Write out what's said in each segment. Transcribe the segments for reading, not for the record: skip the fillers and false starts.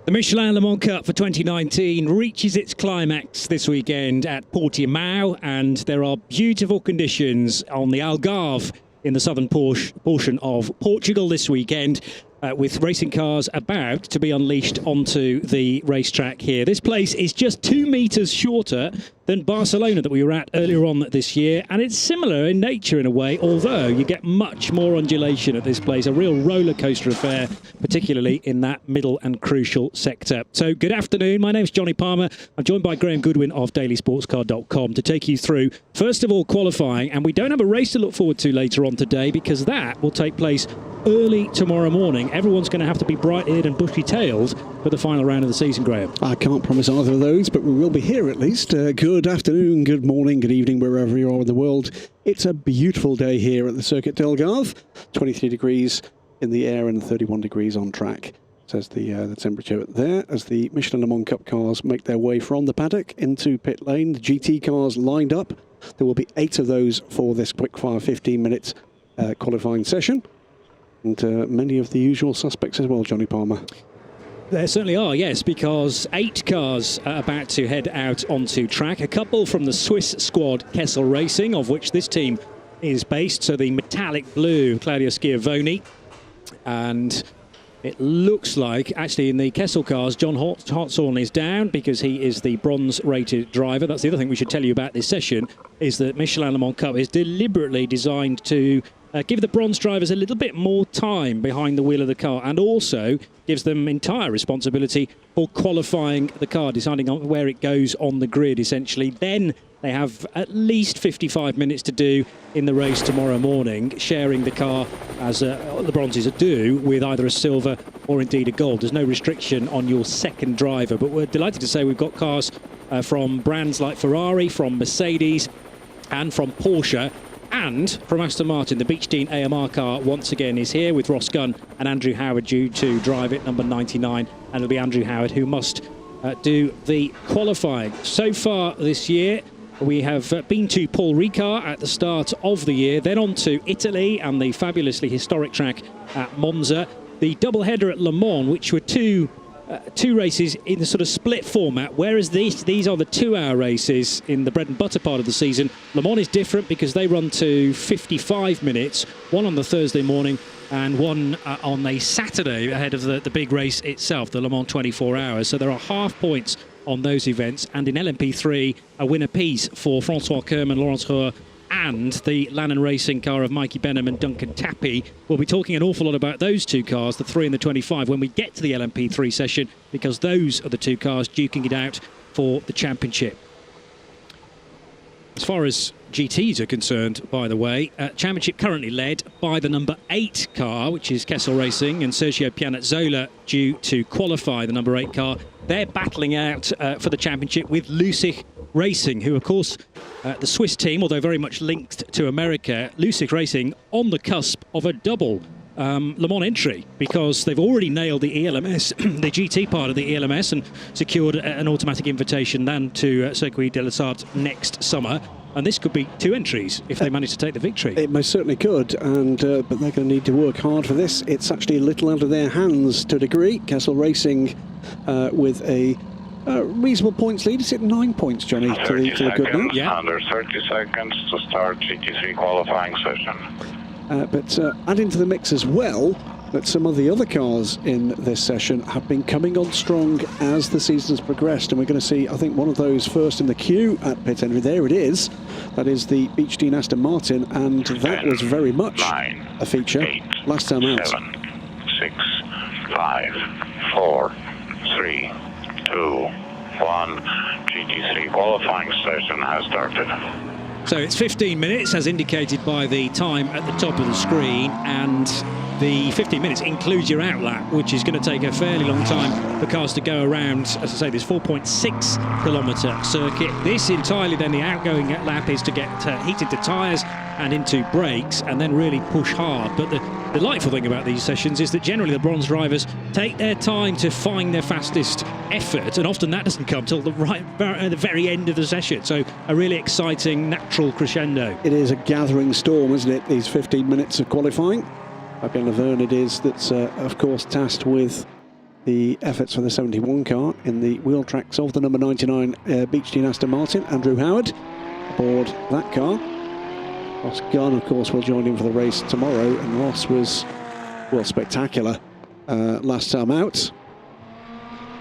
The Michelin Le Mans Cup for 2019 reaches its climax this weekend at Portimão, and there are beautiful conditions on the Algarve in the southern portion of Portugal this weekend, with racing cars about to be unleashed onto the racetrack here. This place is just 2 metres shorter than Barcelona that we were at earlier on this year, and it's similar in nature in a way, although you get much more undulation at this place, a real roller coaster affair, particularly in that middle and crucial sector. So good afternoon, my name's Johnny Palmer. I'm joined by Graham Goodwin of dailysportscar.com to take you through, first of all, qualifying, and we don't have a race to look forward to later on today because that will take place early tomorrow morning. Everyone's going to have to be bright-eared and bushy-tailed for the final round of the season, Graham. I can't promise either of those, but we will be here at least. Good afternoon, good morning, good evening, wherever you are in the world. It's a beautiful day here at the Circuit d'Algarve. 23 degrees in the air and 31 degrees on track, says the temperature there, as the Michelin Le Mans Cup cars make their way from the paddock into pit lane. The GT cars lined up. There will be 8 of those for this quickfire 15-minute qualifying session. And many of the usual suspects as well, Johnny Palmer. There certainly are, yes, because 8 cars are about to head out onto track. A couple from the Swiss squad Kessel Racing, of which this team is based. So the metallic blue Claudio Schiavone. And it looks like, actually, in the Kessel cars, John Hartshorn is down because he is the bronze-rated driver. That's the other thing we should tell you about this session, is that Michelin Le Mans Cup is deliberately designed to give the bronze drivers a little bit more time behind the wheel of the car, and also gives them entire responsibility for qualifying the car, deciding on where it goes on the grid, essentially. Then they have at least 55 minutes to do in the race tomorrow morning, sharing the car, as the bronzes do, with either a silver or indeed a gold. There's no restriction on your second driver, but we're delighted to say we've got cars from brands like Ferrari, from Mercedes, and from Porsche, and from Aston Martin. The Beech Dean AMR car once again is here with Ross Gunn and Andrew Howard due to drive it, number 99, and it'll be Andrew Howard who must do the qualifying. So far this year, we have been to Paul Ricard at the start of the year, then on to Italy and the fabulously historic track at Monza, the double-header at Le Mans, which were two races in the sort of split format, whereas these are the 2-hour races in the bread and butter part of the season. Le Mans is different because they run to 55 minutes, one on the Thursday morning and one on a Saturday ahead of the big race itself, the Le Mans 24 hours. So there are half points on those events, and in LMP3, a win apiece for Francois Kerman, Laurence Rohr, and the Lannon Racing car of Mikey Benham and Duncan Tappy. We'll be talking an awful lot about those 2 cars, the 3 and the 25, when we get to the LMP3 session, because those are the 2 cars duking it out for the championship. As far as GTs are concerned, by the way, championship currently led by the number 8 car, which is Kessel Racing, and Sergio Pianezzola due to qualify the number 8 car. They're battling out for the championship with Lucich Racing, who, of course, the Swiss team, although very much linked to America, Lucich Racing on the cusp of a double Le Mans entry, because they've already nailed the ELMS, the GT part of the ELMS, and secured an automatic invitation then to Circuit de la Sarthe next summer. And this could be 2 entries if they manage to take the victory. It most certainly could, and but they're going to need to work hard for this. It's actually a little out of their hands to a degree. Kessel Racing with a reasonable points lead. Is it 9 points, Johnny, to the good now? Yeah. Under 30 seconds to start GT3 qualifying session. But add into the mix as well that some of the other cars in this session have been coming on strong as the season's progressed, and we're going to see, I think, one of those first in the queue at pit entry. There it is. That is the Beech Dean Aston Martin, and that was very much a feature 8, last time out. 7, 6, 5, 4, 3, 2, 1. GT3 qualifying session has started. So it's 15 minutes, as indicated by the time at the top of the screen, and the 15 minutes includes your outlap, which is going to take a fairly long time for cars to go around. As I say, this 4.6 kilometre circuit. This entirely then, the outgoing lap is to get heat into tyres and into brakes and then really push hard. But the delightful thing about these sessions is that generally the bronze drivers take their time to find their fastest effort, and often that doesn't come till the very end of the session. So a really exciting natural crescendo. It is a gathering storm, isn't it, these 15 minutes of qualifying? Fabian Laverne it is that's, of course, tasked with the efforts for the 71 car in the wheel tracks of the number 99 Beech Team Aston Martin. Andrew Howard aboard that car. Ross Gunn, of course, will join him for the race tomorrow, and Ross was, well, spectacular last time out.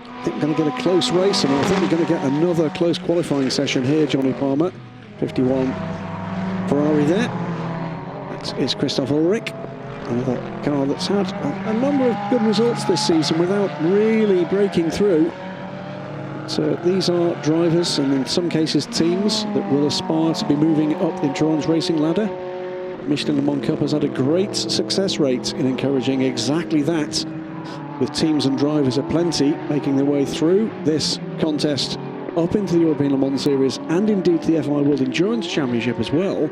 I think we're going to get a close race, and I think we're going to get another close qualifying session here, Johnny Palmer. 51 Ferrari there. That is Christoph Ulrich, another car that's had a number of good results this season without really breaking through. So these are drivers, and in some cases teams, that will aspire to be moving up the endurance racing ladder. Michelin Le Mans Cup has had a great success rate in encouraging exactly that, with teams and drivers aplenty making their way through this contest up into the European Le Mans Series and indeed the FI World Endurance Championship as well.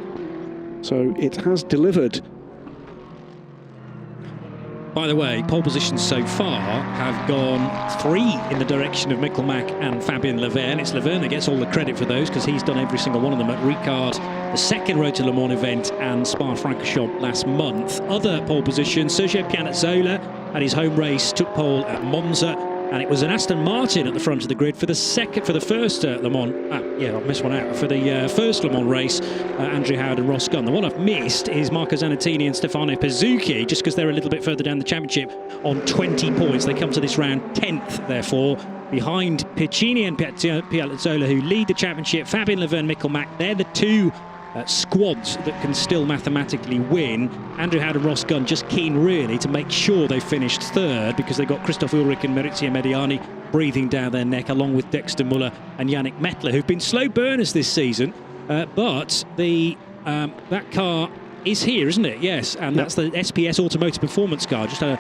So it has delivered. By the way, pole positions so far have gone 3 in the direction of Mikkel Mack and Fabien Laverne. It's Laverne that gets all the credit for those because he's done every single one of them at Ricard, the second Road to Le Mans event, and Spa-Francorchamps last month. Other pole positions, Sergio Pianezzola had his home race, took pole at Monza, and it was an Aston Martin at the front of the grid for the first Le Mans. Yeah, I've missed one out. For the first Le Mans race, Andrew Howard and Ross Gunn. The one I've missed is Marco Zanettini and Stefano Pizzucchi, just because they're a little bit further down the championship on 20 points. They come to this round 10th, therefore, behind Piccini and Pianezzola, who lead the championship. Fabien Laverne, Mikkel Mack, they're the two squads that can still mathematically win. Andrew Howard and Ross Gunn just keen really to make sure they finished third, because they've got Christoph Ulrich and Maurizio Mediani breathing down their neck, along with Dexter Muller and Yannick Mettler, who've been slow burners this season. But that car is here, isn't it? Yes, and that's the SPS Automotive Performance car. Just had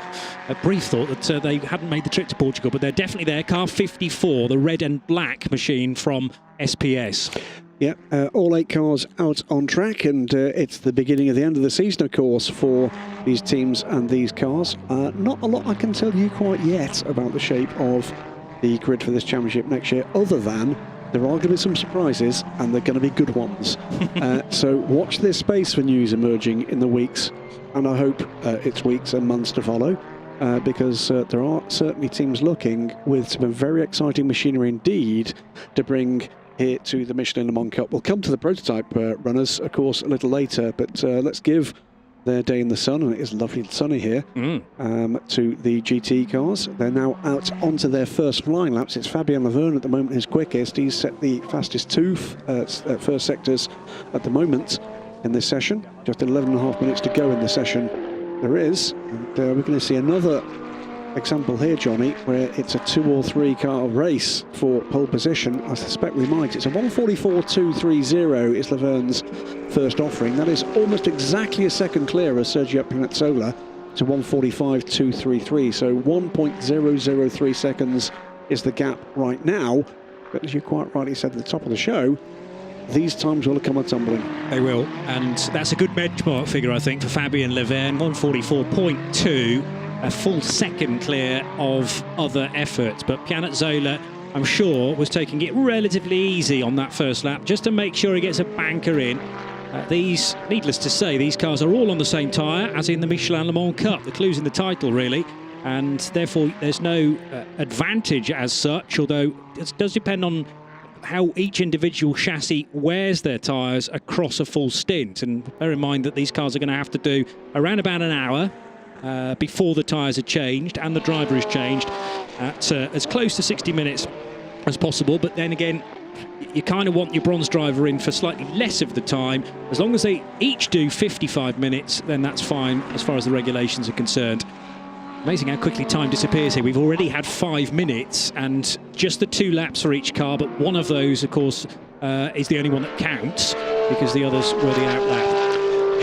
a brief thought that they hadn't made the trip to Portugal, but they're definitely there. Car 54, the red and black machine from SPS. Yeah, all 8 cars out on track, and it's the beginning of the end of the season, of course, for these teams and these cars. Not a lot I can tell you quite yet about the shape of the grid for this championship next year, other than there are going to be some surprises, and they're going to be good ones. So watch this space for news emerging in the weeks, and I hope it's weeks and months to follow, because there are certainly teams looking with some very exciting machinery indeed to bring here to the Michelin Le Mans Cup. We'll come to the prototype runners, of course, a little later, but let's give their day in the sun, and it is lovely and sunny here, to the GT cars. They're now out onto their first flying laps. It's Fabien Laverne at the moment, his quickest. He's set the fastest 2 first sectors at the moment in this session. Just 11.5 minutes to go in the session there is. And we're going to see another example here, Johnny, where it's a 2 or 3 car race for pole position. I suspect we might. It's a 1:44.230 is Laverne's first offering. That is almost exactly a second clear as Sergio Pianezzola to 1:45.233. So 1.003 seconds is the gap right now. But as you quite rightly said at the top of the show, these times will come a tumbling. They will, and that's a good benchmark figure, I think, for Fabien Laverne. 1:44.2. A full second clear of other efforts, but Pianezzola, I'm sure, was taking it relatively easy on that first lap just to make sure he gets a banker in. These, needless to say, these cars are all on the same tyre as in the Michelin Le Mans Cup. The clue's in the title, really, and therefore there's no advantage as such, although it does depend on how each individual chassis wears their tyres across a full stint. And bear in mind that these cars are going to have to do around about an hour before the tyres are changed and the driver is changed at as close to 60 minutes as possible. But then again, you kind of want your bronze driver in for slightly less of the time. As long as they each do 55 minutes, then that's fine as far as the regulations are concerned. Amazing how quickly time disappears here. We've already had 5 minutes and just the 2 laps for each car, but one of those, of course, is the only one that counts because the others were the outlap.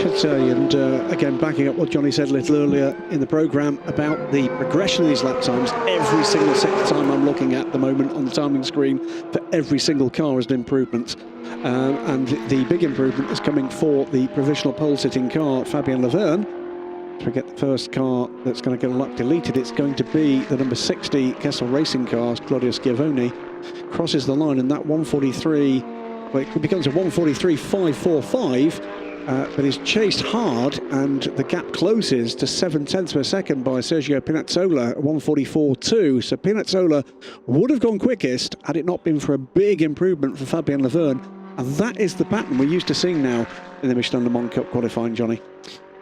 Should say, and again, backing up what Johnny said a little earlier in the programme about the progression of these lap times, every single second time I'm looking at the moment on the timing screen for every single car is an improvement. And the big improvement is coming for the provisional pole-sitting car, Fabien Laverne. To get the first car that's going to get a lap deleted, it's going to be the number 60 Kessel Racing car, Claudio Schiavone, crosses the line, and that 1:43, well, it becomes a 1:43.545. but is chased hard, and the gap closes to 0.7 of a second by Sergio Pinazzola at 1:44.2. So Pinazzola would have gone quickest had it not been for a big improvement for Fabien Laverne, and that is the pattern we're used to seeing now in the Michelin Le Mans Cup qualifying, Johnny.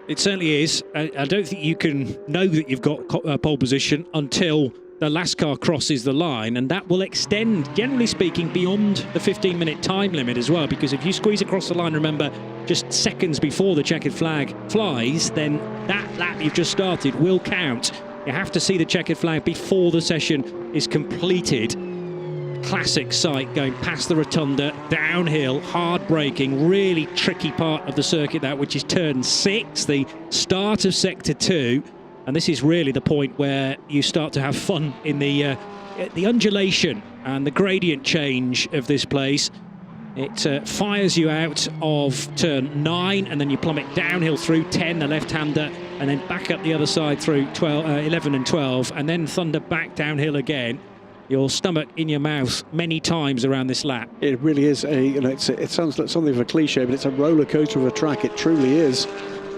It certainly is. I don't think you can know that you've got pole position until the last car crosses the line, and that will extend, generally speaking, beyond the 15-minute time limit as well, because if you squeeze across the line, remember, just seconds before the checkered flag flies, then that lap you've just started will count. You have to see the checkered flag before the session is completed. Classic sight going past the rotunda, downhill, hard braking, really tricky part of the circuit, that which is turn 6, the start of sector 2. And this is really the point where you start to have fun in the undulation and the gradient change of this place. It fires you out of turn 9, and then you plummet downhill through 10, the left-hander, and then back up the other side through 11 and 12, and then thunder back downhill again. Your stomach in your mouth many times around this lap. It really is it sounds like something of a cliche, but it's a roller coaster of a track. It truly is.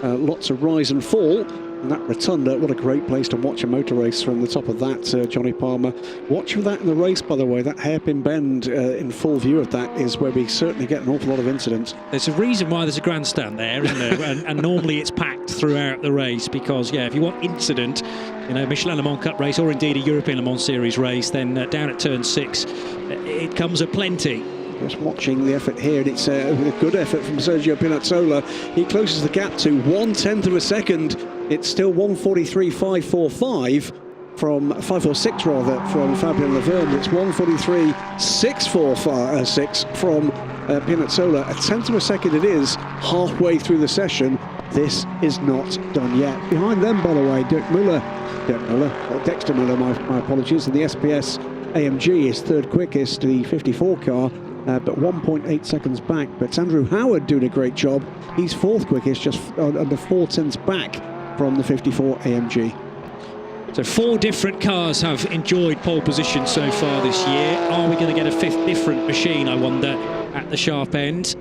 Lots of rise and fall. And that rotunda, what a great place to watch a motor race from the top of that, Johnny Palmer. Watch for that in the race, by the way. That hairpin bend in full view of that is where we certainly get an awful lot of incidents. There's a reason why there's a grandstand there, isn't there? and normally it's packed throughout the race because, yeah, if you want incident in a Michelin Le Mans Cup race or indeed a European Le Mans Series race, then down at turn 6, it comes aplenty. Just watching the effort here, and it's a good effort from Sergio Pinazzola. He closes the gap to 1/10 of a second. It's still 1:43.545 from 5:46 rather from Fabien Laverne. It's 1:43.646 from Pinazzola. 1/10 of a second it is halfway through the session. This is not done yet. Behind them, by the way, Dexter Müller, my apologies, and the SPS AMG is third quickest, the 54 car. But 1.8 seconds back. But Andrew Howard doing a great job. He's fourth quickest, just under 4/10 back from the 54 AMG. So 4 different cars have enjoyed pole position so far this year. Are we going to get a 5th different machine, I wonder, at the sharp end?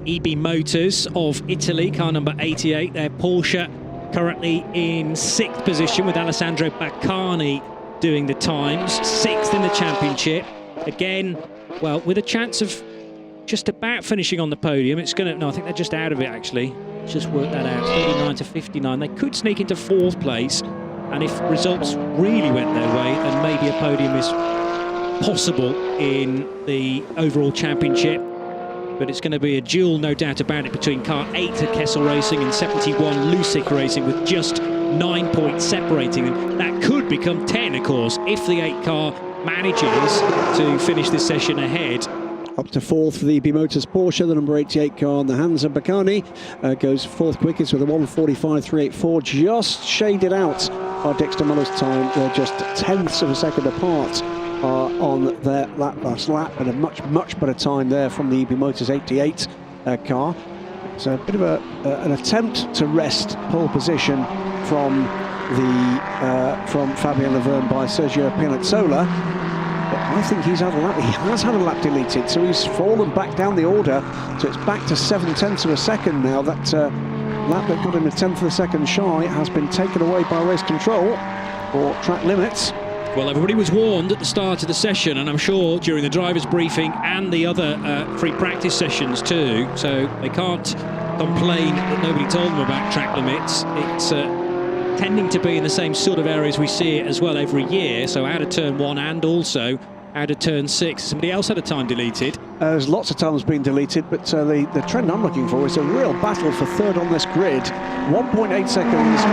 EB Motors of Italy, car number 88, their Porsche, currently in 6th position with Alessandro Baccani doing the times, 6th in the championship. Again, well, with a chance of just about finishing on the podium. It's going to, no, I think they're just out of it, actually. Let's just work that out, 39 to 59. They could sneak into 4th place, and if results really went their way, then maybe a podium is possible in the overall championship. But it's going to be a duel, no doubt about it, between car 8 at Kessel Racing and 71 Lusick Racing, with just 9 points separating them. That could become 10, of course, if the 8 car manages to finish this session ahead. Up to 4th for the EB Motors Porsche, the number 88 car on the Hansa Baccani goes 4th quickest with a 1:45.384, just shaded out by Dexter Müller's time. They're just 1/10 of a second apart on their last lap, and a much better time there from the EB Motors 88 car. It's a bit of an attempt to wrest pole position from Fabien Laverne by Sergio Pinazzola. But I think he has had a lap deleted, so he's fallen back down the order. So it's back to 7/10 of a second now. That lap that got him a 1/10 of a second shy has been taken away by race control or track limits. Well, everybody was warned at the start of the session, and I'm sure during the driver's briefing and the other free practice sessions too, so they can't complain that nobody told them about track limits. It's tending to be in the same sort of areas we see it as well every year, so out of turn 1 and also out of turn 6. Somebody else had a time deleted. There's lots of times being deleted, but the trend I'm looking for is a real battle for third on this grid. 1.8 seconds,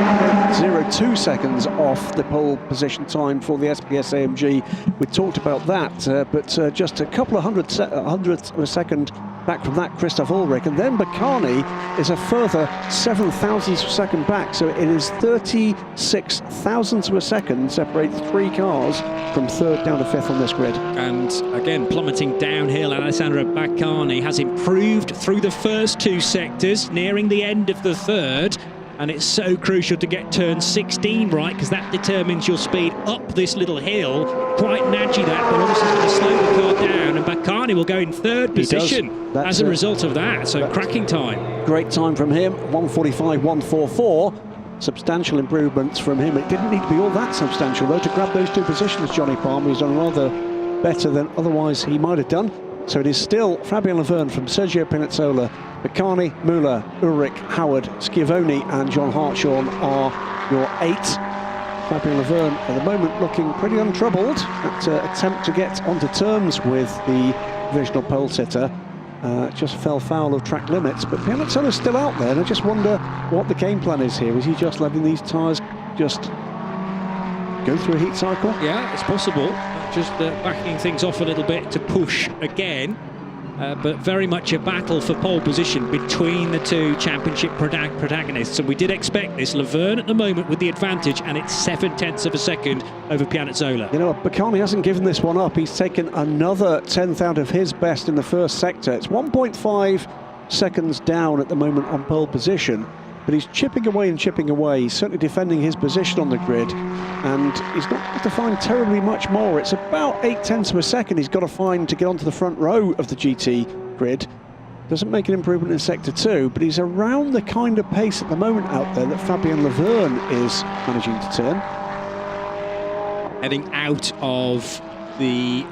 0.02 seconds off the pole position time for the SPS AMG. We talked about that, but just a couple of hundredths of a second back from that, Christoph Ulrich, and then Baccani is a further 7 thousandths of a second back, so it is 36 thousandths of a second separates 3 cars from 3rd down to 5th on this grid. And again, plummeting downhill, Alessandro Baccani has improved through the first 2 sectors, nearing the end of the 3rd. And it's so crucial to get turn 16 right, because that determines your speed up this little hill. Quite nudgy that, but obviously it's going to slow the car down. And Baccani Baccani will go in third position as a result of that. So cracking time. Great time from him, 1:45, 1:44. Substantial improvements from him. It didn't need to be all that substantial, though, to grab those two positions. Johnny Palmer, he's done rather better than otherwise he might have done. So it is still Fabien Laverne from Sergio Pinazzola, Baccani, Müller, Ulrich, Howard, Schiavone and John Hartshorn are your 8. Fabien Laverne at the moment looking pretty untroubled. That attempt to get onto terms with the provisional pole sitter just fell foul of track limits, but Pianazzola's still out there, and I just wonder what the game plan is here. Is he just letting these tyres just go through a heat cycle? Yeah, it's possible. Just backing things off a little bit to push again. But very much a battle for pole position between the two championship protagonists. And we did expect this. Laverne at the moment with the advantage, and it's 0.7 of a second over Pianazzola. You know, Baccani hasn't given this one up. He's taken another 10th out of his best in the first sector. It's 1.5 seconds down at the moment on pole position. But he's chipping away and chipping away. He's certainly defending his position on the grid, and he's not got to find terribly much more. It's about 0.8 of a second he's got to find to get onto the front row of the GT grid. Doesn't make an improvement in Sector 2, but he's around the kind of pace at the moment out there that Fabien Laverne is managing to turn. Heading out of the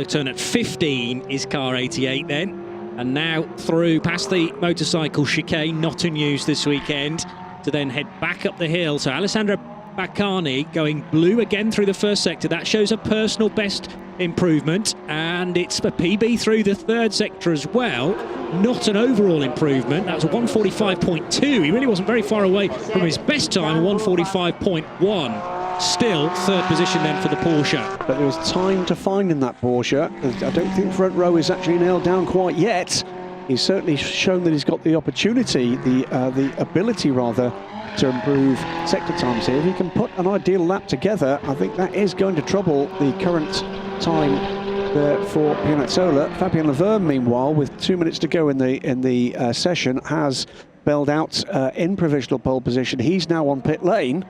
turn at 15 is car 88 then. And now through past the motorcycle chicane, not in use this weekend, to then head back up the hill. So Alessandro Baccani going blue again through the first sector. That shows a personal best improvement, and it's a PB through the third sector as well. Not an overall improvement. That was a 1:45.2. He really wasn't very far away from his best time, 1:45.1. Still third position then for the Porsche. But there was time to find in that Porsche. I don't think front row is actually nailed down quite yet. He's certainly shown that he's got the opportunity, the ability rather, to improve sector times here. If he can put an ideal lap together, I think that is going to trouble the current time there for Pianazzola. Fabien Laverne, meanwhile, with 2 minutes to go in the session, has bailed out in provisional pole position. He's now on pit lane.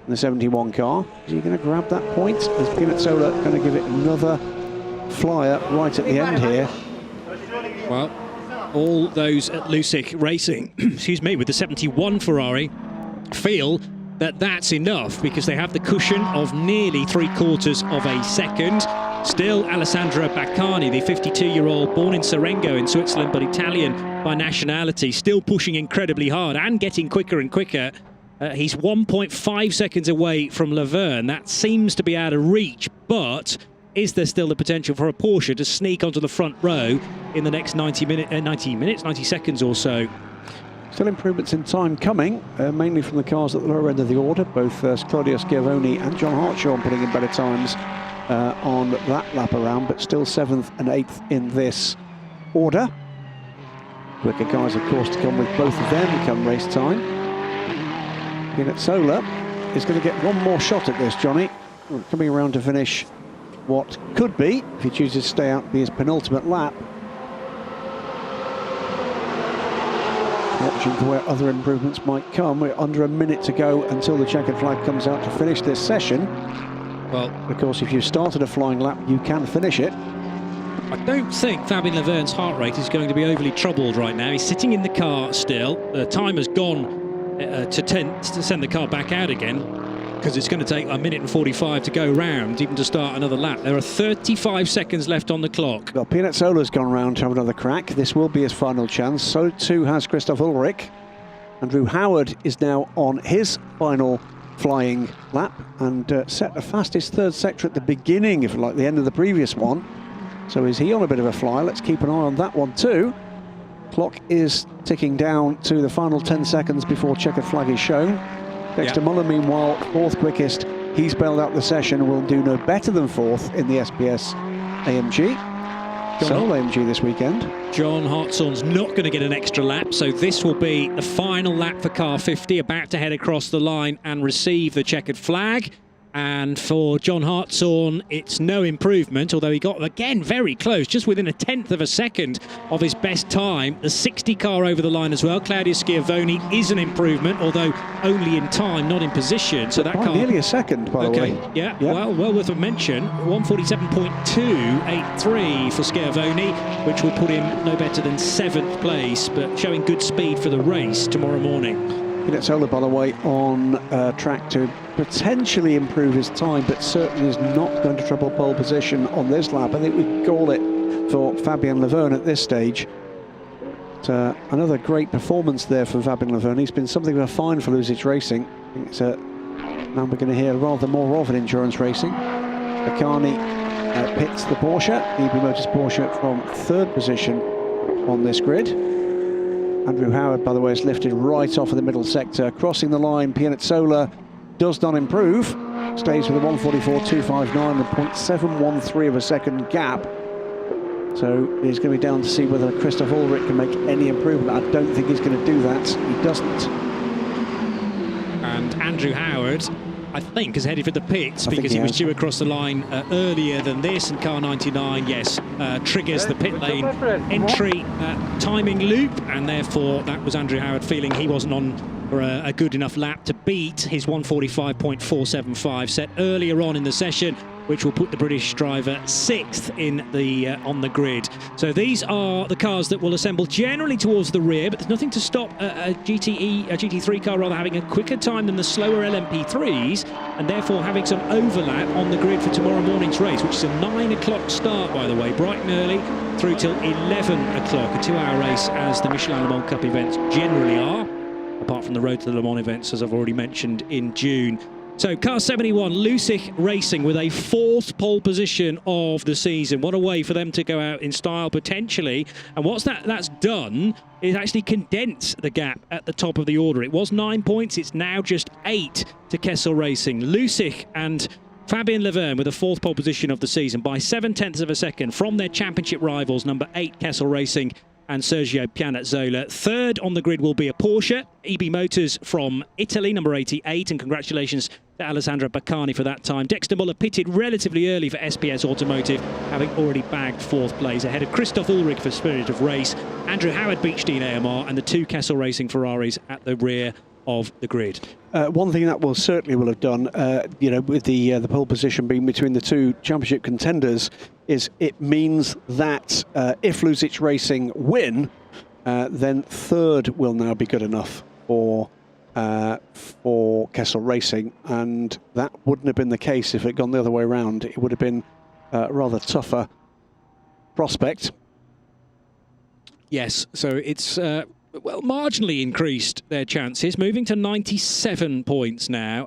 The 71 car. Is he going to grab that point? Is Pianazzola going to give it another flyer right at the end here? Well, all those at Lusick Racing, excuse me, with the 71 Ferrari, feel that that's enough because they have the cushion of nearly 3/4 of a second. Still, Alessandro Baccani, the 52-year-old, born in Serengo in Switzerland, but Italian by nationality, still pushing incredibly hard and getting quicker and quicker. He's 1.5 seconds away from Laverne. That seems to be out of reach, but is there still the potential for a Porsche to sneak onto the front row in the next 90 seconds or so? Still improvements in time coming, mainly from the cars at the lower end of the order. Both Claudio Schiavone and John Hartshorn putting in better times on that lap around, but still 7th and 8th in this order. Quicker guys, of course, to come with both of them come race time. Pianazzola is going to get one more shot at this, Johnny. Coming around to finish what could be, if he chooses to stay out, be his penultimate lap. Watching for where other improvements might come. We're under a minute to go until the checkered flag comes out to finish this session. Well, of course, if you started a flying lap, you can finish it. I don't think Fabien Laverne's heart rate is going to be overly troubled right now. He's sitting in the car still. The time has gone to send the car back out again, because it's going to take 1 minute and 45 to go round, even to start another lap. There are 35 seconds left on the clock. Well, Pianazzola's gone round to have another crack. This will be his final chance. So too has Christoph Ulrich. Andrew Howard is now on his final flying lap and set the fastest third sector at the beginning, if you like, the end of the previous one. So is he on a bit of a fly? Let's keep an eye on that one too. Clock is ticking down to the final 10 seconds before checkered flag is shown. Dexter Muller, meanwhile, 4th quickest. He's bailed out the session and will do no better than 4th in the SPS AMG. Sole AMG this weekend. John Hartshorn's not going to get an extra lap, so this will be the final lap for car 50, about to head across the line and receive the checkered flag. And for John Hartshorn, it's no improvement, although he got, again, very close, just within a tenth of a second of his best time. The 60 car over the line as well. Claudio Schiavone is an improvement, although only in time, not in position. So that car... nearly a second, by the way. Yeah, well worth a mention. 147.283 for Schiavone, which will put him no better than 7th place, but showing good speed for the race tomorrow morning. Piazzolla, by the way, on track to potentially improve his time, but certainly is not going to trouble pole position on this lap. I think we can call it for Fabien Laverne at this stage. But, another great performance there from Fabien Laverne. He's been something of a find for Luzic Racing. I think it's now we're going to hear rather more of in endurance racing. Baccani pits the Porsche, EB Motors Porsche, from 3rd position on this grid. Andrew Howard, by the way, is lifted right off of the middle sector. Crossing the line, Piazzolla does not improve. Stays with a 144.259 and 0.713 of a second gap. So he's going to be down to see whether Christoph Ulrich can make any improvement. I don't think he's going to do that. He doesn't. And Andrew Howard, I think, has headed for the pits because he was due across the line earlier than this, and car 99, yes, triggers the pit lane entry timing loop, and therefore that was Andrew Howard feeling he wasn't on for a good enough lap to beat his 145.475 set earlier on in the session, which will put the British driver 6th in the on the grid. So these are the cars that will assemble generally towards the rear, but there's nothing to stop a GT3 car rather having a quicker time than the slower LMP3s, and therefore having some overlap on the grid for tomorrow morning's race, which is a 9 o'clock start, by the way, bright and early, through till 11 o'clock, a 2-hour race as the Michelin Le Mans Cup events generally are, apart from the Road to the Le Mans events, as I've already mentioned, in June. So car 71, Luzic Racing, with a 4th pole position of the season. What a way for them to go out in style, potentially. And what's that's done is actually condense the gap at the top of the order. It was 9 points, it's now just 8 to Kessel Racing. Luzic and Fabien Laverne with a 4th pole position of the season by 0.7 of a second from their championship rivals, number 8 Kessel Racing and Sergio Pianazzola. 3rd on the grid will be a Porsche, EB Motors from Italy, number 88, and congratulations to Alessandro Baccani for that time. Dexter Muller pitted relatively early for SPS Automotive, having already bagged 4th place ahead of Christoph Ulrich for Spirit of Race, Andrew Howard, Beechstein AMR, and the 2 Kessel Racing Ferraris at the rear of the grid. One thing that will have done, with the pole position being between the 2 championship contenders, is it means that if Luzic Racing win, then 3rd will now be good enough for Kessel Racing, and that wouldn't have been the case if it had gone the other way around. It would have been a rather tougher prospect. Yes, so it's marginally increased their chances, moving to 97 points now.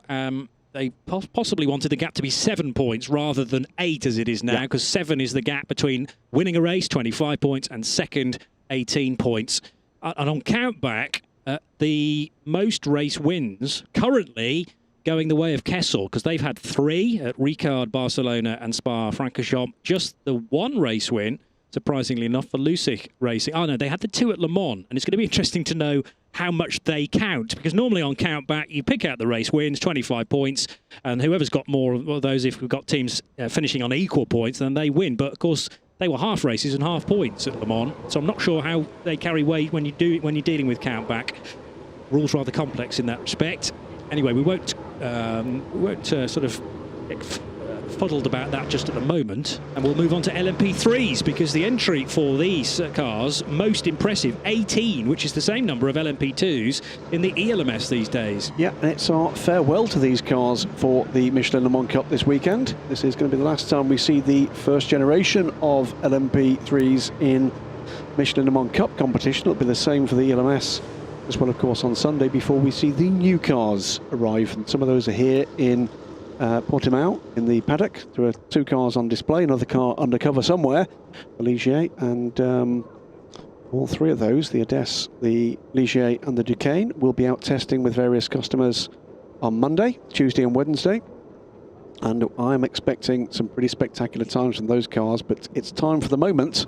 They possibly wanted the gap to be 7 points rather than 8 as it is now, because 7 is the gap between winning a race, 25 points, and 2nd, 18 points. And on countback, the most race wins currently going the way of Kessel, because they've had 3 at Ricard, Barcelona, and Spa-Francorchamps. Just the 1 race win, surprisingly enough, for Luzic Racing. Oh no, they had the 2 at Le Mans, and it's going to be interesting to know how much they count, because normally on countback you pick out the race wins, 25 points, and whoever's got more of those, if we've got teams finishing on equal points, then they win. But of course they were half races and half points at Le Mans, so I'm not sure how they carry weight when you're dealing with countback. Rules rather complex in that respect. Anyway, we won't sort of fuddled about that just at the moment, and we'll move on to LMP3s, because the entry for these cars, most impressive, 18, which is the same number of LMP2s in the ELMS these days. Yeah, and it's our farewell to these cars for the Michelin Le Mans Cup this weekend. This is going to be the last time we see the first generation of LMP3s in Michelin Le Mans Cup competition. It'll be the same for the ELMS as well, of course, on Sunday, before we see the new cars arrive, and some of those are here in Portimão in the paddock. There are 2 cars on display, another car undercover somewhere, the Ligier, and all 3 of those, the Odesse, the Ligier and the Duquesne, will be out testing with various customers on Monday, Tuesday and Wednesday. And I'm expecting some pretty spectacular times from those cars, but it's time for the moment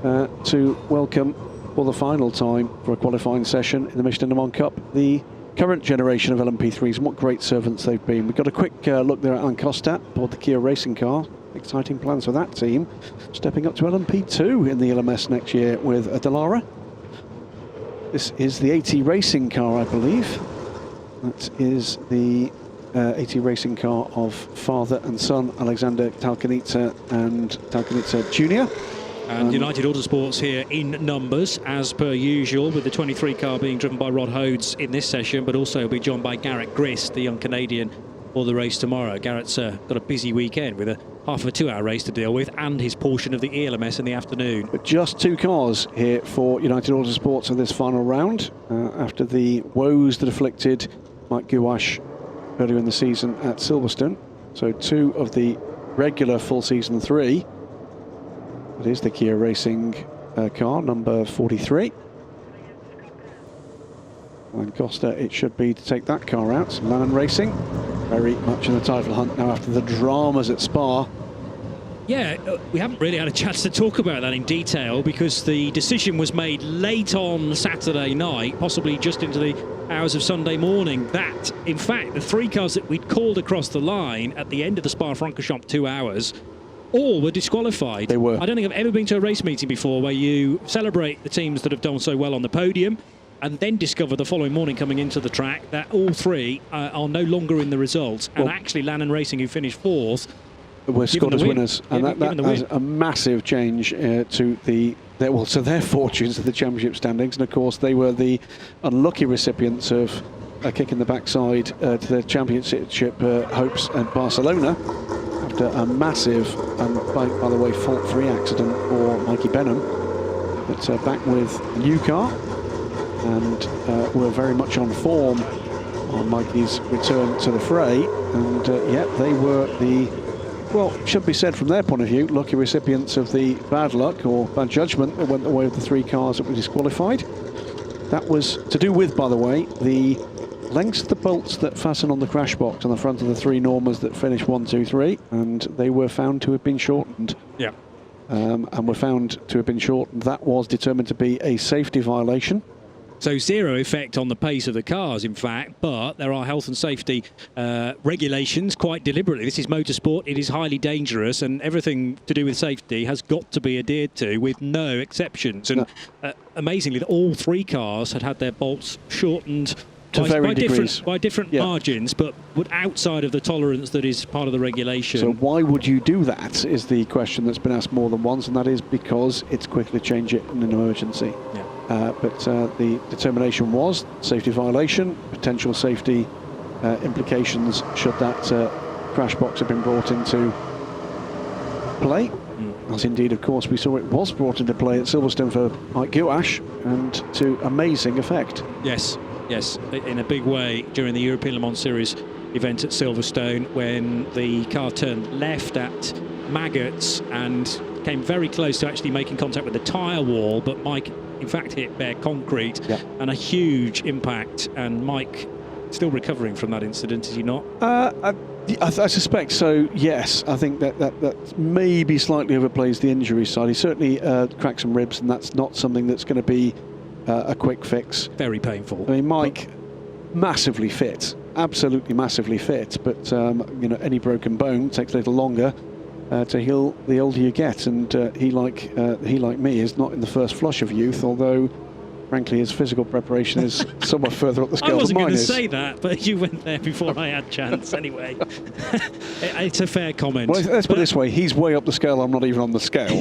to welcome, for the final time for a qualifying session in the Michelin Le Mans Cup, the current generation of LMP3s and what great servants they've been. We've got a quick look there at Alan Costa aboard the Kia racing car. Exciting plans for that team. Stepping up to LMP2 in the LMS next year with a Dallara. This is the AT racing car, I believe. That is the AT racing car of father and son, Alexander Talkanidze and Talkanidze Jr. And United Autosports here in numbers, as per usual, with the 23 car being driven by Rod Hodes in this session, but also will be joined by Garrett Grist, the young Canadian, for the race tomorrow. Garrett's got a busy weekend with a half of a 2-hour race to deal with and his portion of the ELMS in the afternoon. But just 2 cars here for United Autosports in this final round, after the woes that afflicted Mike Gouache earlier in the season at Silverstone. So 2 of the regular full season 3. It is the Kia racing car, number 43. And Costa, it should be to take that car out. Lannon Racing, very much in the title hunt now after the dramas at Spa. Yeah, we haven't really had a chance to talk about that in detail because the decision was made late on Saturday night, possibly just into the hours of Sunday morning, that, in fact, the 3 cars that we'd called across the line at the end of the Spa-Francorchamps 2 hours all were disqualified. They were. I don't think I've ever been to a race meeting before where you celebrate the teams that have done so well on the podium and then discover the following morning coming into the track that all 3 are no longer in the results. And actually Lannon Racing, who finished 4th, were scored as winners. And that has a massive change to their fortunes of the championship standings. And of course they were the unlucky recipients of a kick in the backside to their championship hopes at Barcelona. After a massive, and by the way, fault-free accident for Mikey Benham. But back with a new car, and we're very much on form on Mikey's return to the fray. And yeah, they were the, well, should be said from their point of view, lucky recipients of the bad luck or bad judgment that went the way of the 3 cars that were disqualified. That was to do with, by the way, the lengths of the bolts that fasten on the crash box on the front of the 3 Normas that finish 1, 2, 3, and they were found to have been shortened. Yeah. And were found to have been shortened. That was determined to be a safety violation. So 0 effect on the pace of the cars, in fact, but there are health and safety regulations quite deliberately. This is motorsport, it is highly dangerous, and everything to do with safety has got to be adhered to with no exceptions. And amazingly, all 3 cars had their bolts shortened by different margins, but outside of the tolerance that is part of the regulation. So why would you do that is the question that's been asked more than once, and that is because it's quicker to change it in an emergency. Yeah. But the determination was safety violation, potential safety implications should that crash box have been brought into play. As indeed, of course, we saw it was brought into play at Silverstone for Mike Gouache, and to amazing effect. Yes, in a big way during the European Le Mans Series event at Silverstone when the car turned left at Maggots and came very close to actually making contact with the tyre wall, but Mike in fact hit bare concrete and a huge impact, and Mike still recovering from that incident, is he not? I suspect so, yes. I think that maybe slightly overplays the injury side. He certainly cracked some ribs, and that's not something that's going to be a quick fix. Very painful. I mean, Mike, massively fit, absolutely massively fit, but you know, any broken bone takes a little longer to heal the older you get, and he like me is not in the first flush of youth, although frankly his physical preparation is somewhat further up the scale than mine is. I wasn't going to say that, but you went there before I had chance anyway. It's a fair comment. Well, let's put it this way, he's way up the scale, I'm not even on the scale.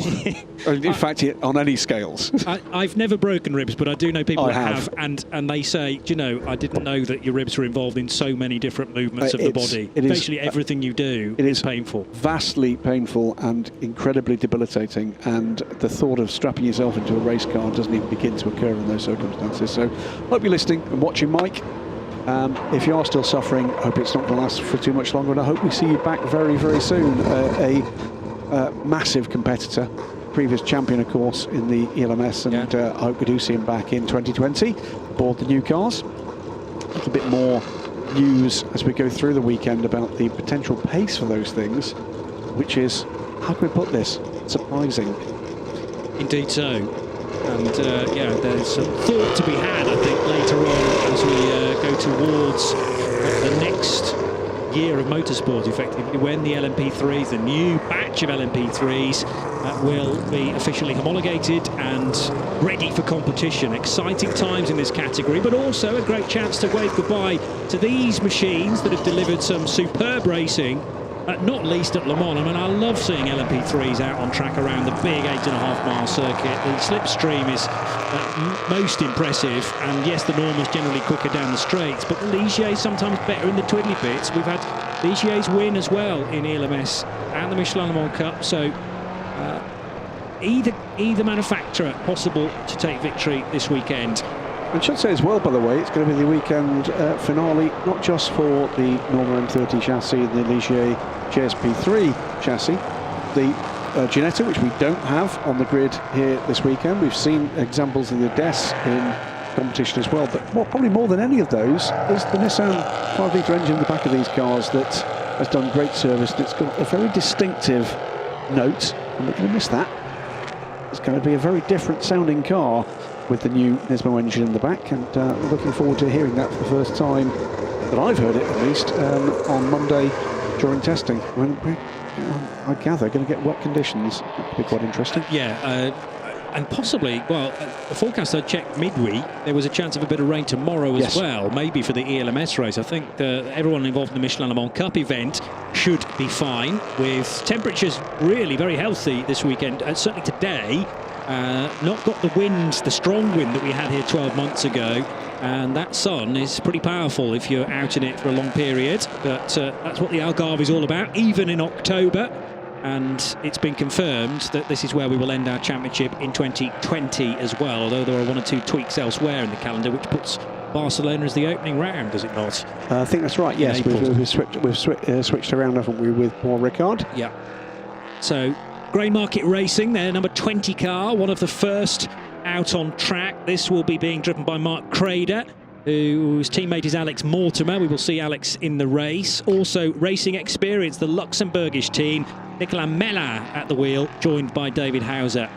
In fact, on any scales. I've never broken ribs, but I do know people that have, and they say, do you know, I didn't know that your ribs were involved in so many different movements of the body. Basically everything you do is painful. Vastly painful and incredibly debilitating, and the thought of strapping yourself into a race car doesn't even begin to occur in those circumstances. So hope you're listening and watching, Mike. If you are still suffering, I hope it's not going to last for too much longer, and I hope we see you back very, very soon. A massive competitor, previous champion, of course, in the ELMS, and I hope we do see him back in 2020 aboard the new cars. A little bit more news as we go through the weekend about the potential pace for those things, which is, how can we put this, surprising. Indeed so. And yeah, there's some thought to be had, I think, later on as we go towards the next year of motorsport, effectively, when the LMP3s, the new batch of LMP3s, will be officially homologated and ready for competition. Exciting times in this category, but also a great chance to wave goodbye to these machines that have delivered some superb racing, not least at Le Mans. I mean, I love seeing LMP3s out on track around the big 8.5-mile circuit. The slipstream is most impressive, and yes, the norm is generally quicker down the straights, but the Ligier is sometimes better in the twiddly bits. We've had Ligier's win as well in ELMS and the Michelin Le Mans Cup, so either manufacturer possible to take victory this weekend. I should say as well, by the way, it's going to be the weekend finale, not just for the Norma M30 chassis and the Ligier JSP3 chassis, the Ginetta, which we don't have on the grid here this weekend. We've seen examples of the DES in competition as well, but probably more than any of those is the Nissan 5-litre engine in the back of these cars that has done great service. It's got a very distinctive note, and we're going to miss that. It's going to be a very different sounding car with the new Nismo engine in the back, and we're looking forward to hearing that for the first time that I've heard it, at least, on Monday during testing, when we're, I gather, going to get wet conditions. That could be quite interesting. Yeah, and possibly, well, the forecast I checked midweek, there was a chance of a bit of rain tomorrow as well, maybe for the ELMS race. I think everyone involved in the Michelin Le Mans Cup event should be fine, with temperatures really very healthy this weekend, and certainly today. Not got the wind, the strong wind that we had here 12 months ago, and that sun is pretty powerful if you're out in it for a long period, but that's what the Algarve is all about, even in October, and it's been confirmed that this is where we will end our championship in 2020 as well, although there are one or two tweaks elsewhere in the calendar, which puts Barcelona as the opening round, does it not? I think that's right, yes. We've switched around, haven't we, with Paul Ricard? Yeah. So Grain Market Racing, their number 20 car, one of the first out on track. This will be being driven by Mark Crader, whose teammate is Alex Mortimer. We will see Alex in the race. Also, Racing Experience, the Luxembourgish team, Nicolas Mella at the wheel, joined by David Hauser.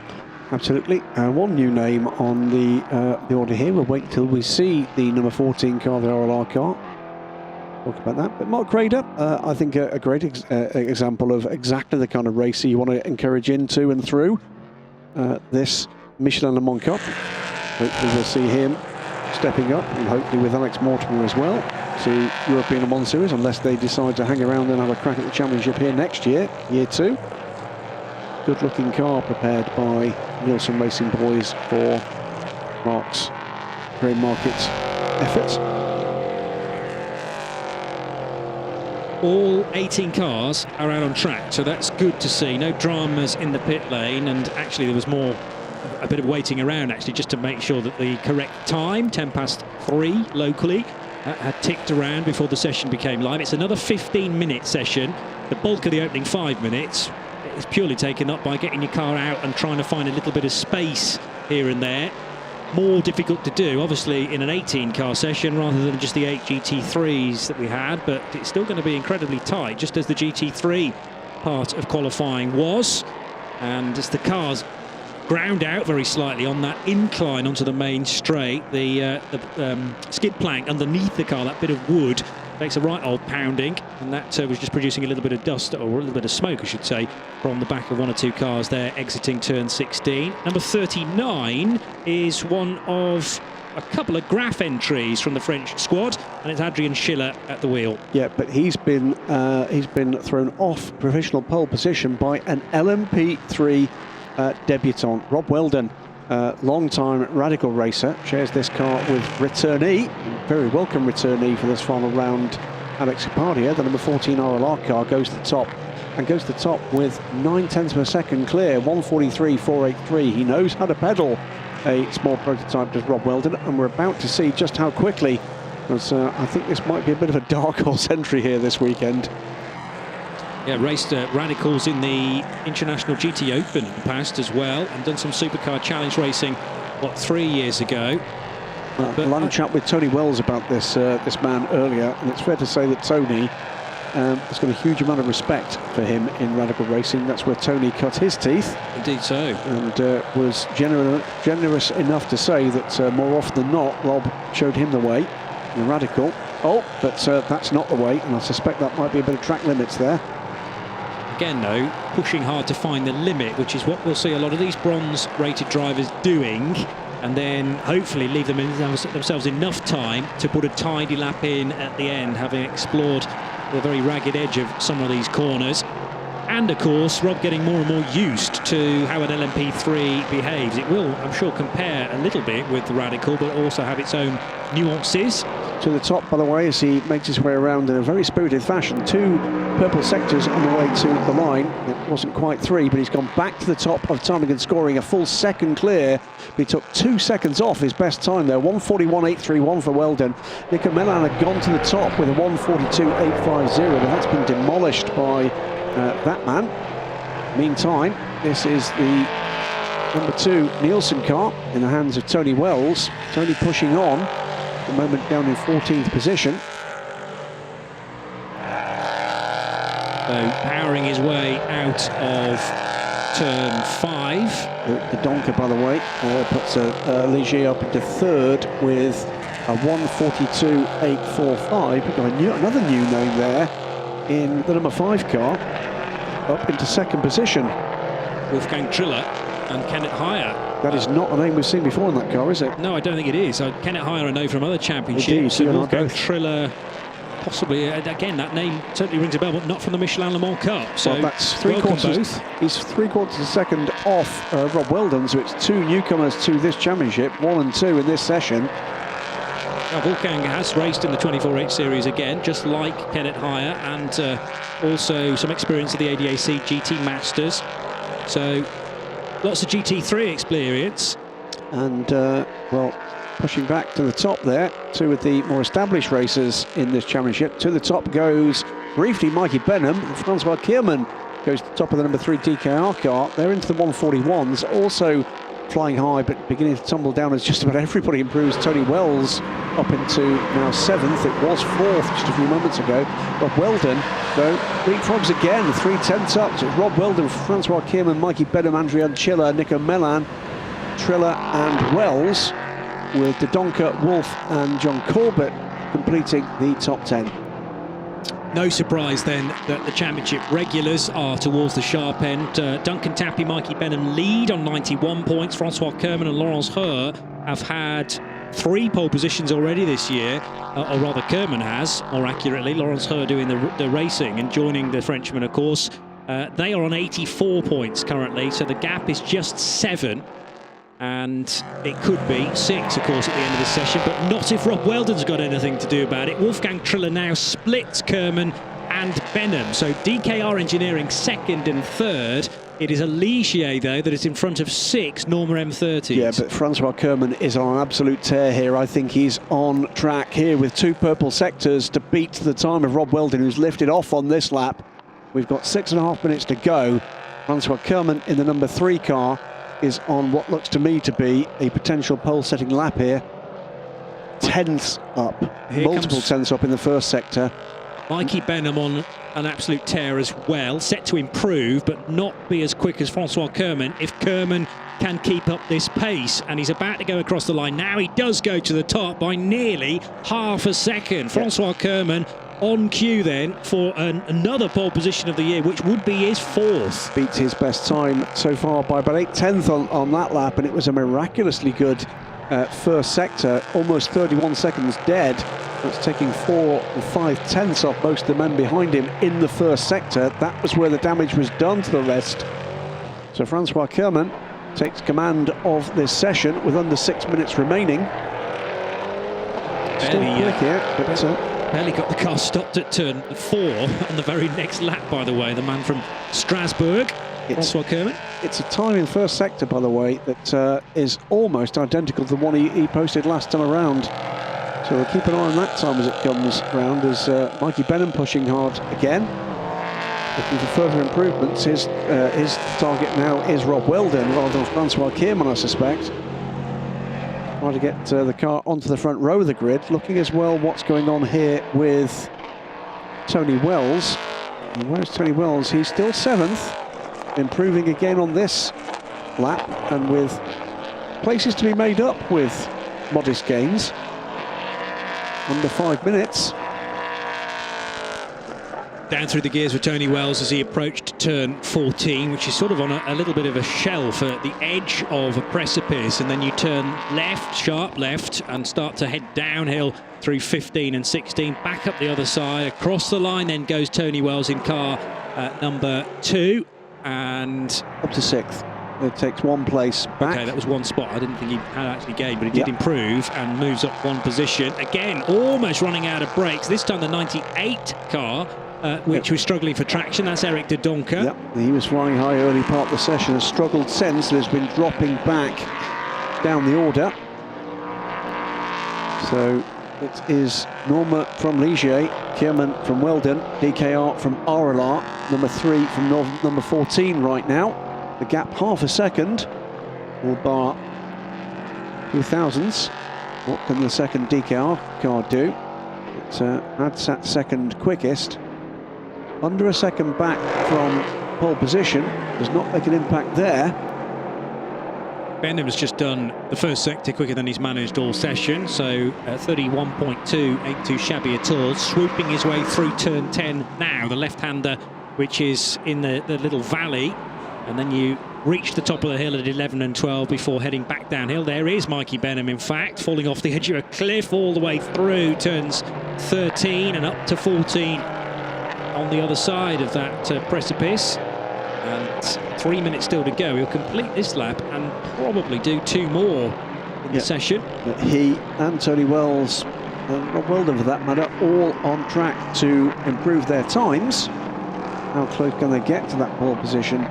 Absolutely. One new name on the order here. We'll wait till we see the number 14 car, the RLR car. Talk about that. But Mark Crader, I think a great example of exactly the kind of racer you want to encourage into and through this Michelin Le Mans Cup. Hopefully we'll see him stepping up, and hopefully with Alex Mortimer as well, to European Le Mans Series, unless they decide to hang around and have a crack at the championship here next year, year 2. Good looking car prepared by Nielsen Racing Boys for Mark's Grain Market efforts. All 18 cars are out on track, so that's good to see. No dramas in the pit lane, and actually there was a bit of waiting around actually just to make sure that the correct time, 3:10 locally, had ticked around before the session became live. It's another 15-minute session. The bulk of the opening 5 minutes is purely taken up by getting your car out and trying to find a little bit of space here and there. More difficult to do, obviously, in an 18-car session rather than just the 8 GT3s that we had, but it's still going to be incredibly tight, just as the GT3 part of qualifying was. And as the cars ground out very slightly on that incline onto the main straight, the skid plank underneath the car, that bit of wood, makes a right old pounding, and that was just producing a little bit of dust, or a little bit of smoke, I should say, from the back of one or two cars there exiting turn 16. Number 39 is one of a couple of Graf entries from the French squad, and it's Adrian Schiller at the wheel. Yeah, but he's been thrown off provisional pole position by an LMP3 debutant, Rob Weldon. Long-time Radical racer, shares this car with returnee, very welcome returnee for this final round, Alex Capardia. The number 14 RLR car goes to the top, and goes to the top with 9/10 of a second clear, 1:43.483. He knows how to pedal a small prototype, does Rob Weldon, and we're about to see just how quickly, because I think this might be a bit of a dark horse entry here this weekend. Yeah, raced Radicals in the International GT Open in the past as well, and done some Supercar Challenge racing, 3 years ago. I had a chat with Tony Wells about this man earlier, and it's fair to say that Tony has got a huge amount of respect for him in Radical Racing. That's where Tony cut his teeth. Indeed so. And was generous enough to say that more often than not, Rob showed him the way in Radical. Oh, but that's not the way, and I suspect that might be a bit of track limits there. Again, though, pushing hard to find the limit, which is what we'll see a lot of these bronze-rated drivers doing, and then hopefully leave themselves enough time to put a tidy lap in at the end, having explored the very ragged edge of some of these corners. And of course, Rob getting more and more used to how an LMP3 behaves. It will, I'm sure, compare a little bit with the Radical, but also have its own nuances. To the top, by the way, as he makes his way around in a very spirited fashion. 2 purple sectors on the way to the line. It wasn't quite 3, but he's gone back to the top of timing and scoring a full second clear. But he took 2 seconds off his best time there. 1:41.831 for Weldon. Nico Melan had gone to the top with a 1:42.850, but that's been demolished by that man. Meantime, this is the number 2 Nielsen car in the hands of Tony Wells. Tony pushing on. The moment down in 14th position. So powering his way out of turn 5. The Donker, by the way, puts Ligier up into 3rd with a 1:42.845. We've got another new name there in the number 5 car, up into 2nd position. Wolfgang Triller and Kenneth Heyer. That is not a name we've seen before in that car, is it? No, I don't think it is. Kenneth Heyer I know from other championships. Indeed, Wolfgang Triller, possibly, again, that name certainly rings a bell, but not from the Michelin Le Mans Cup. So well, that's 3/4. Both. He's 3/4 of a second off Rob Weldon, so it's 2 newcomers to this championship, 1 and 2 in this session. Now, Wolfgang has raced in the 24H series again, just like Kenneth Heyer, and also some experience of the ADAC GT Masters. So lots of GT3 experience. And, well, pushing back to the top there, 2 of the more established racers in this championship. To the top goes briefly Mikey Benham, and Francois Kierman goes to the top of the number 3 DKR car. They're into the 141s, also flying high, but beginning to tumble down as just about everybody improves. Tony Wells up into now 7th. It was 4th just a few moments ago. Rob Weldon, though, leapfrogs again, 3/10 up. So it's Rob Weldon, Francois Kierman, Mikey Benham, Andrian Chiller, Nico Melan, Triller and Wells, with Dodonka, Wolf and John Corbett completing the top 10. No surprise then that the championship regulars are towards the sharp end. Duncan Tappy, Mikey Benham lead on 91 points. Francois Kerman and Laurence Heur have had 3 pole positions already this year, or rather Kerman has, more accurately. Laurence Heur doing the racing and joining the Frenchman, of course. They are on 84 points currently, so the gap is just 7. And it could be 6, of course, at the end of this session, but not if Rob Weldon's got anything to do about it. Wolfgang Triller now splits Kerman and Benham. So DKR Engineering 2nd and 3rd. It is a Ligier, though, that is in front of 6 Norma M30s. Yeah, but Francois Kerman is on an absolute tear here. I think he's on track here with 2 purple sectors to beat the time of Rob Weldon, who's lifted off on this lap. We've got 6.5 minutes to go. Francois Kerman in the number 3 car is on what looks to me to be a potential pole-setting lap here. 10ths up, multiple 10ths up in the 1st sector. Mikey Benham on an absolute tear as well, set to improve, but not be as quick as Francois Kerman if Kerman can keep up this pace. And he's about to go across the line. Now he does go to the top by nearly half a second. Francois Kerman on cue then for another pole position of the year, which would be his 4th. Beats his best time so far by about 8/10 on that lap, and it was a miraculously good 1st sector, almost 31 seconds dead. That's taking 4 and 5/10 off most of the men behind him in the 1st sector. That was where the damage was done to the rest. So Francois Kerman takes command of this session with under 6 minutes remaining. Still quick here, but barely got the car stopped at turn 4 on the very next lap, by the way. The man from Strasbourg, Francois Kerman. It's a time in 1st sector, by the way, that is almost identical to the one he posted last time around. So we'll keep an eye on that time as it comes round, as Mikey Benham pushing hard again. Looking for further improvements. His target now is Rob Weldon rather than Francois Kerman, I suspect. Trying to get the car onto the front row of the grid. Looking as well what's going on here with Tony Wells. And where's Tony Wells? He's still 7th, improving again on this lap, and with places to be made up with modest gains. Under 5 minutes. Down through the gears with Tony Wells as he approached turn 14, which is sort of on a little bit of a shelf at the edge of a precipice, and then you turn left, sharp left, and start to head downhill through 15 and 16, back up the other side, across the line then goes Tony Wells in car number 2, and up to 6th. It takes 1 place back. Okay, that was 1 spot. I didn't think he had actually gained, but he did improve and moves up 1 position. Again, almost running out of brakes. This time the 98 car, which was struggling for traction. That's Eric de Donker. Yep, he was flying high early part of the session, has struggled since, has been dropping back down the order. So it is Norma from Ligier, Kierman from Weldon, DKR from RLR, number 3 from number 14 right now. The gap half a second will bar 2000s. What can the second DKR car do? It had sat second quickest. Under a second back from pole position, does not make an impact there. Benham's just done the first sector quicker than he's managed all session, so 31.2, ain't too shabby at all. Swooping his way through turn 10 now, the left-hander, which is in the little valley. And then you reach the top of the hill at 11 and 12 before heading back downhill. There is Mikey Benham, in fact, falling off the edge of a cliff all the way through turns 13 and up to 14 on the other side of that precipice. And 3 minutes still to go. He'll complete this lap and probably do 2 more in the session. He and Tony Wells, and Rob Weldon for that matter, all on track to improve their times. How close can they get to that pole position?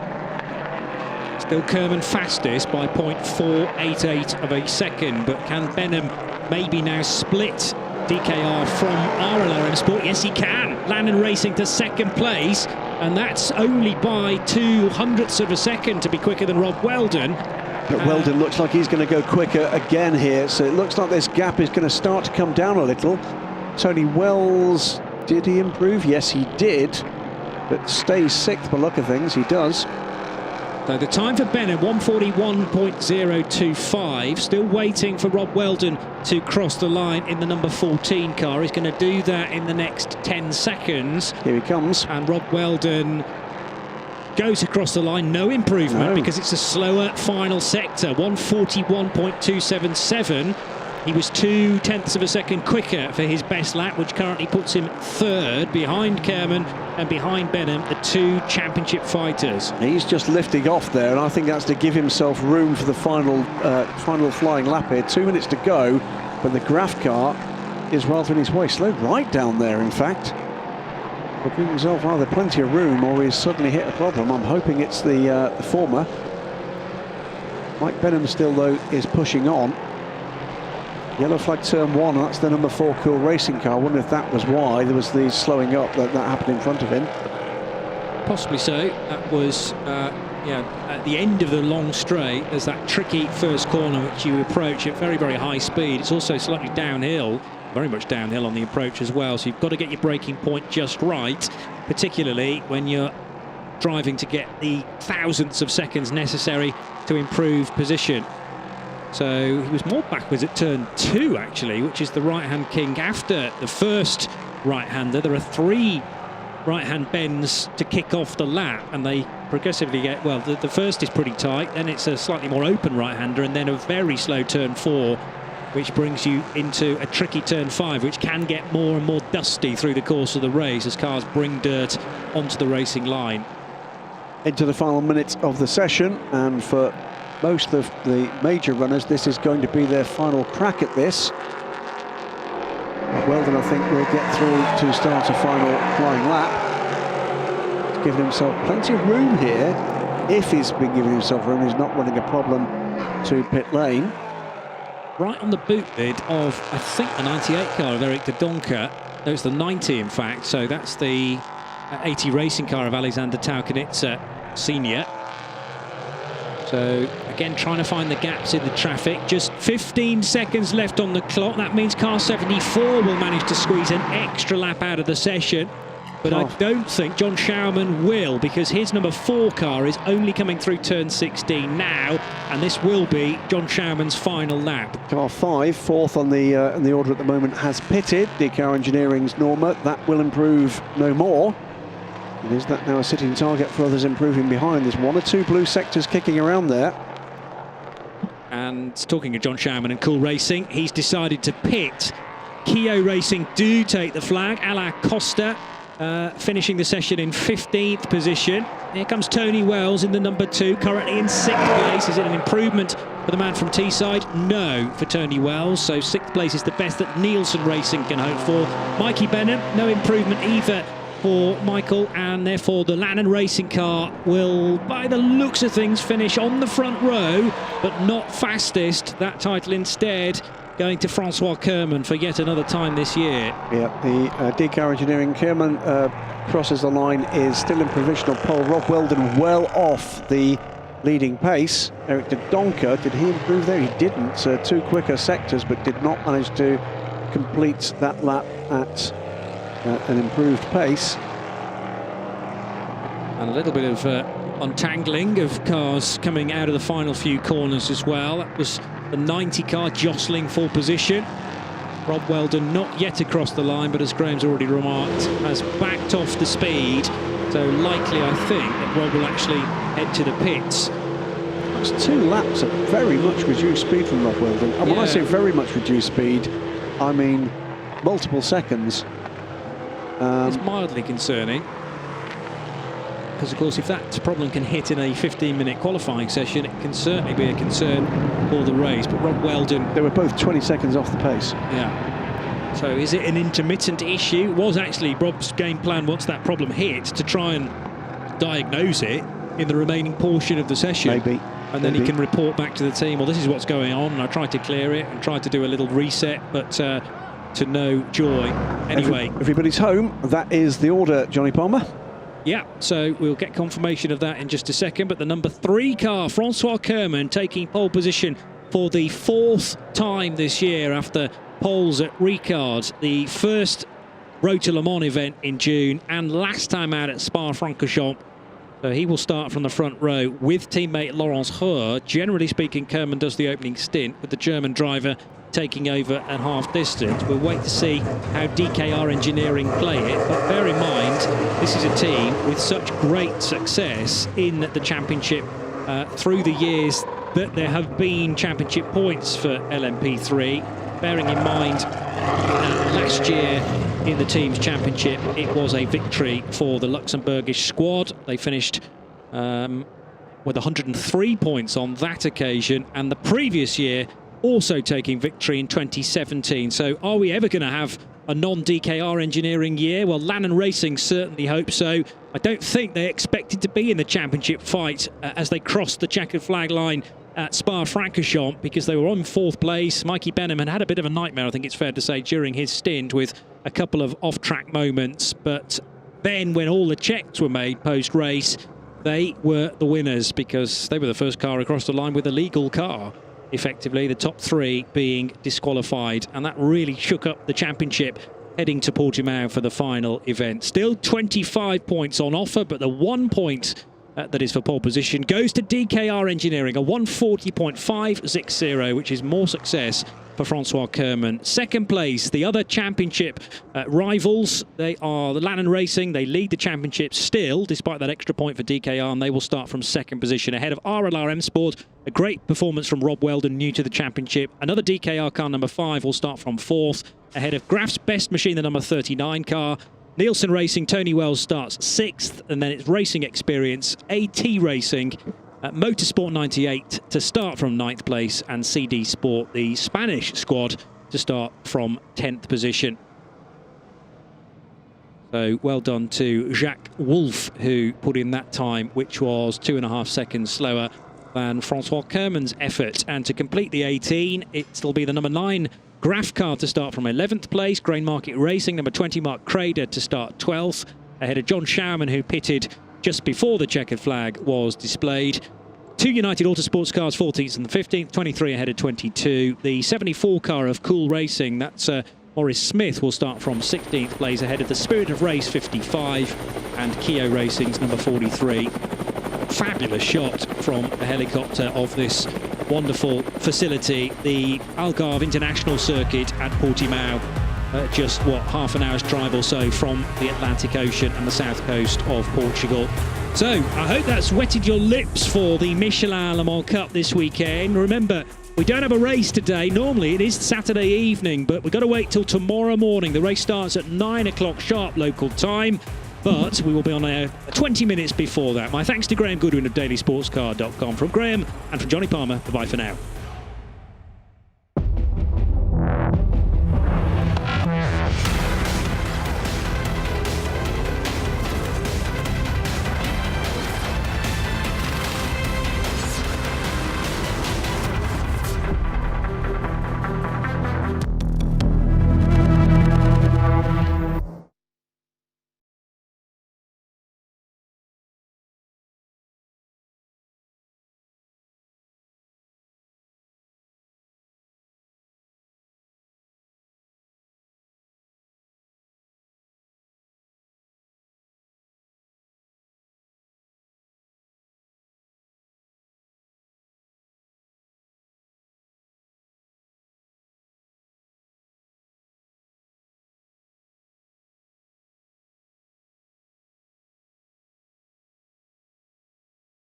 Still Kerman fastest by 0.488 of a second, but can Benham maybe now split DKR from RLR in Sport? Yes, he can. Landon Racing to second place, and that's only by 0.02 of a second to be quicker than Rob Weldon. But Weldon looks like he's going to go quicker again here, so it looks like this gap is going to start to come down a little. Tony Wells, did he improve? Yes, he did, but stays 6th by look of things. He does. So the time for Benham, 1:41.025. Still waiting for Rob Weldon to cross the line in the number 14 car. He's going to do that in the next 10 seconds. Here he comes. And Rob Weldon goes across the line. No improvement because it's a slower final sector. 1:41.277. He was 0.2 of a second quicker for his best lap, which currently puts him 3rd behind Kerman and behind Benham, the 2 championship fighters. He's just lifting off there, and I think that's to give himself room for the final flying lap here. 2 minutes to go, but the Graf car is rather in his way. Slowed right down there, in fact. But giving himself either plenty of room or he's suddenly hit a problem. I'm hoping it's the former. Mike Benham still, though, is pushing on. Yellow flag turn 1, that's the number 4 Cool Racing car. I wonder if that was why there was the slowing up that happened in front of him. Possibly so. That was, at the end of the long straight, there's that tricky first corner which you approach at very, very high speed. It's also slightly downhill, very much downhill on the approach as well. So you've got to get your braking point just right, particularly when you're driving to get the thousandths of seconds necessary to improve position. So he was more backwards at turn 2, actually, which is the right-hand king after the first right-hander. There are 3 right-hand bends to kick off the lap, and they progressively get, well, the first is pretty tight, then it's a slightly more open right-hander, and then a very slow turn 4, which brings you into a tricky turn 5, which can get more and more dusty through the course of the race as cars bring dirt onto the racing line. Into the final minutes of the session, and for most of the major runners, this is going to be their final crack at this. Weldon, I think, will get through to start a final flying lap. He's given himself plenty of room here. If he's been giving himself room, he's not running a problem to pit lane. Right on the boot lid of, I think, the 98 car of Eric de Donker. No, it's the 90, in fact, so that's the 80 racing car of Alexander Taukanitsa Senior. So, again, trying to find the gaps in the traffic. Just 15 seconds left on the clock. That means car 74 will manage to squeeze an extra lap out of the session. but I don't think John Schaumann will, because his number 4 car is only coming through turn 16 now, and this will be John Schaumann's final lap. Car 5, fourth on the order at the moment, has pitted. DK Engineering's Norma. That will improve no more. And is that now a sitting target for others improving behind? There's 1 or 2 blue sectors kicking around there. And talking of John Schaumann and Cool Racing, he's decided to pit. Keo Racing do take the flag. Alain Costa finishing the session in 15th position. Here comes Tony Wells in the number 2, currently in 6th place. Is it an improvement for the man from Teesside? No, for Tony Wells. So 6th place is the best that Nielsen Racing can hope for. Mikey Benham, no improvement either for Michael, and therefore the Lannon Racing car will, by the looks of things, finish on the front row, but not fastest. That title instead going to Francois Kerman for yet another time this year. Yeah, the DK Engineering Kerman crosses the line, is still in provisional pole. Rob Weldon well off the leading pace. Eric de Donker, did he improve there? He didn't. 2 quicker sectors, but did not manage to complete that lap at an improved pace. And a little bit of untangling of cars coming out of the final few corners as well. That was the 90 car jostling for position. Rob Weldon not yet across the line, but as Graham's already remarked, has backed off the speed. So likely, I think, that Rob will actually head to the pits. That's 2 laps at very much reduced speed from Rob Weldon. And when I say very much reduced speed, I mean multiple seconds. It's mildly concerning, because of course if that problem can hit in a 15-minute qualifying session, it can certainly be a concern for the race. But Rob Weldon, they were both 20 seconds off the pace. Yeah. So is it an intermittent issue? It was actually Rob's game plan once that problem hit to try and diagnose it in the remaining portion of the session. Maybe. And then he can report back to the team, well, this is what's going on, and I tried to clear it and tried to do a little reset, but to no joy. Anyway, everybody's home. That is the order, Johnny Palmer. Yeah, so we'll get confirmation of that in just a second. But the number 3 car, Francois Kerman, taking pole position for the 4th time this year after poles at Ricard, the first Road to Le Mans event in June, and last time out at Spa-Francorchamps. So he will start from the front row with teammate Laurence Hoare. Generally speaking, Kerman does the opening stint, with the German driver taking over at half distance. We'll wait to see how DKR Engineering play it, but bear in mind this is a team with such great success in the championship through the years that there have been championship points for LMP3. Bearing in mind last year in the team's championship, it was a victory for the Luxembourgish squad. They finished with 103 points on that occasion, and the previous year also taking victory in 2017. So are we ever going to have a non-DKR Engineering year? Well, Lannon Racing certainly hope so. I don't think they expected to be in the championship fight as they crossed the checkered flag line at Spa-Francorchamps, because they were on 4th place. Mikey Benham had a bit of a nightmare, I think it's fair to say, during his stint, with a couple of off-track moments. But then when all the checks were made post-race, they were the winners, because they were the first car across the line with a legal car. Effectively, the top 3 being disqualified, and that really shook up the championship heading to Portimão for the final event. Still 25 points on offer, but the 1 point that is for pole position goes to DKR Engineering, a 140.560, which is more success for Francois Kerman. 2nd place, the other championship rivals, they are the Lannon Racing. They lead the championship still, despite that extra point for DKR, and they will start from 2nd position ahead of RLR M Sport. A great performance from Rob Weldon, new to the championship. Another DKR car, number 5, will start from 4th, ahead of Graf's Best Machine, the number 39 car. Nielsen Racing, Tony Wells starts 6th, and then it's Racing Experience, AT Racing, Motorsport 98 to start from 9th place, and CD Sport, the Spanish squad, to start from 10th position. So well done to Jacques Wolf, who put in that time, which was 2.5 seconds slower than Francois Kerman's effort. And to complete the 18, it'll be the number 9 Graf car to start from 11th place. Grain Market Racing, number 20 Mark Crader to start 12th, ahead of John Schaumann, who pitted just before the checkered flag was displayed. 2 United Autosports cars, 14th and 15th, 23 ahead of 22. The 74 car of Cool Racing, that's Maurice Smith will start from 16th place ahead of the Spirit of Race 55 and Keo Racing's number 43. Fabulous shot from the helicopter of this wonderful facility, the Algarve International Circuit at Portimão. Just half an hour's drive or so from the Atlantic Ocean and the south coast of Portugal. So I hope that's wetted your lips for the Michelin Le Mans Cup this weekend. Remember, we don't have a race today. Normally it is Saturday evening, but we've got to wait till tomorrow morning. The race starts at 9 o'clock sharp local time, but we will be on air 20 minutes before that. My thanks to Graham Goodwin of dailysportscar.com. From Graham and from Johnny Palmer, bye for now.